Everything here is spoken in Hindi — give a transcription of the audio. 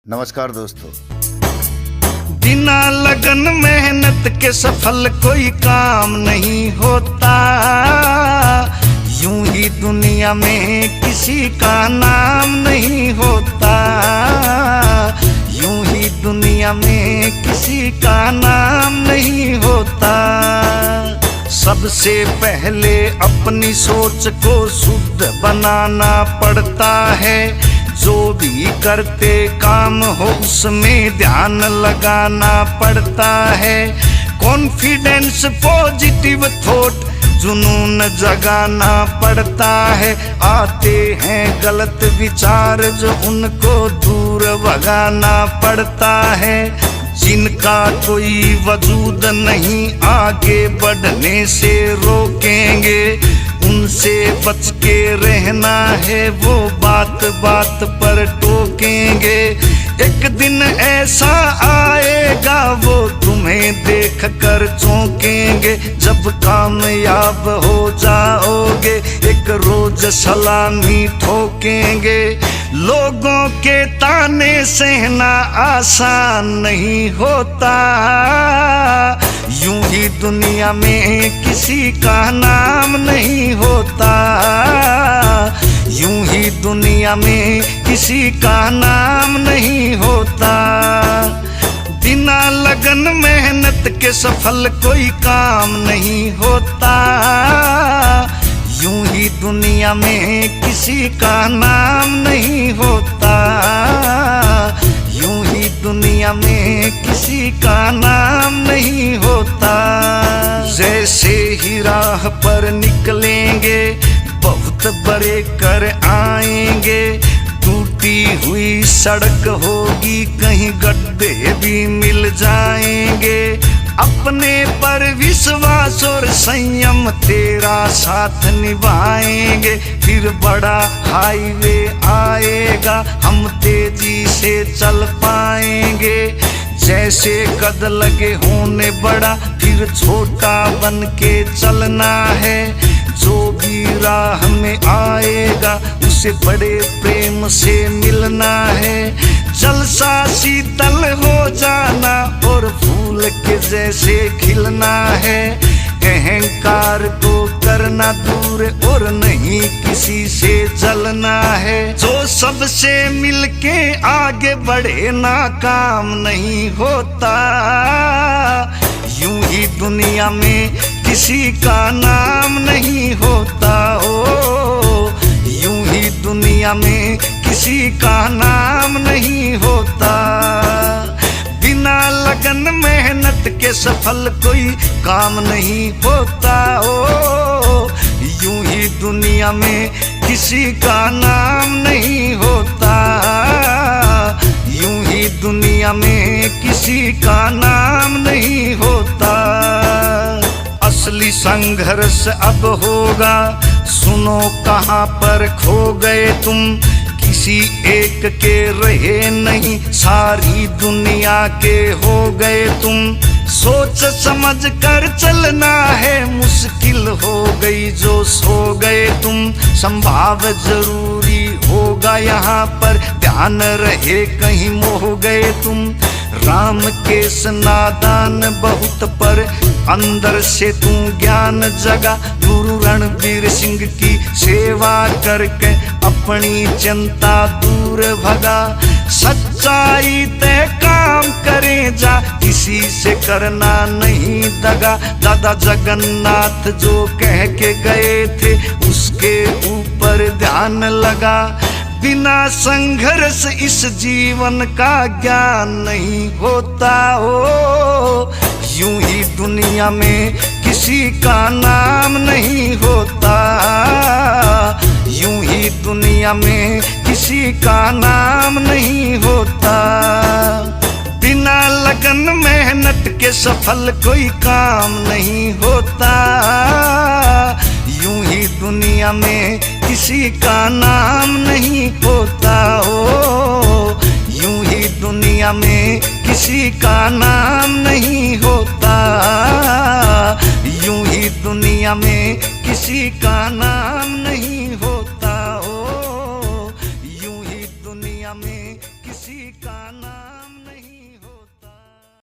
नमस्कार दोस्तों। बिना लगन मेहनत के सफल कोई काम नहीं होता। यूं ही दुनिया में किसी का नाम नहीं होता। यूं ही दुनिया में किसी का नाम नहीं होता। सबसे पहले अपनी सोच को शुद्ध बनाना पड़ता है। जो भी करते काम हो उसमें ध्यान लगाना पड़ता है। कॉन्फिडेंस, पॉजिटिव थॉट, जुनून जगाना पड़ता है। आते हैं गलत विचार जो उनको दूर भगाना पड़ता है। जिनका कोई वजूद नहीं आगे बढ़ने से रोकेंगे, उनसे बच के रहना है, वो बात बात पर टोकेंगे। एक दिन ऐसा आएगा वो तुम्हें देख कर चौंकेंगे। जब कामयाब हो जाओगे एक रोज सलामी ठोकेंगे। लोगों के ताने सहना आसान नहीं होता। यूं ही दुनिया में किसी का नाम नहीं होता। यूं ही दुनिया में किसी का नाम नहीं होता। बिना लगन मेहनत के सफल कोई काम नहीं होता। यूं ही दुनिया में किसी का नाम नहीं होता। यूं ही दुनिया में किसी का नाम नहीं होता। जैसे ही राह पर निकलेंगे बहुत बड़े कर आएंगे। टूटी हुई सड़क होगी, कहीं गड्ढे भी मिल जाएंगे। अपने पर विश्वास और संयम तेरा साथ निभाएंगे। फिर बड़ा हाईवे आएगा, हम तेजी से चल पाएंगे। जैसे कद लगे होने बड़ा, फिर छोटा बन के चलना है। जो भी राह में आएगा उसे बड़े प्रेम से मिलना है। जलसा शीतल हो जाना और फूल के जैसे खिलना है। अहंकार को करना दूर और नहीं किसी से जलना है। जो सबसे मिलके आगे बढ़े नाकाम नहीं होता। यूं ही दुनिया में किसी का नाम नहीं होता। ओ यूं ही दुनिया में किसी का नाम नहीं होता। बिना लगन मेहनत के सफल कोई काम नहीं होता। ओ यूं ही दुनिया में किसी का नाम नहीं होता। यूं ही दुनिया में किसी का नाम नहीं होता। असली संघर्ष अब होगा, सुनो कहाँ पर खो गए तुम। किसी एक के रहे नहीं, सारी दुनिया के हो गए तुम। सोच समझ कर चलना है, मुश्किल हो गई जो सो गए तुम। संभाव जरूरी होगा यहाँ पर, ध्यान रहे कहीं मोह गए तुम। राम केस नादान बहुत पर अंदर से तू ज्ञान जगा। गुरु रणबीर सिंह की सेवा करके अपनी चिंता दूर भगा। सच्चाई तय काम करे जा, किसी से करना नहीं दगा। दादा जगन्नाथ जो कह के गए थे उसके ऊपर ध्यान लगा। बिना संघर्ष इस जीवन का ज्ञान नहीं होता। हो यूं ही दुनिया में किसी का नाम नहीं होता। यूं ही दुनिया में किसी का नाम नहीं होता। बिना लगन मेहनत के सफल कोई काम नहीं होता। यूं ही दुनिया में किसी का नाम नहीं होता। ओ यूं ही दुनिया में किसी का नाम नहीं होता। यूं ही दुनिया में किसी का नाम नहीं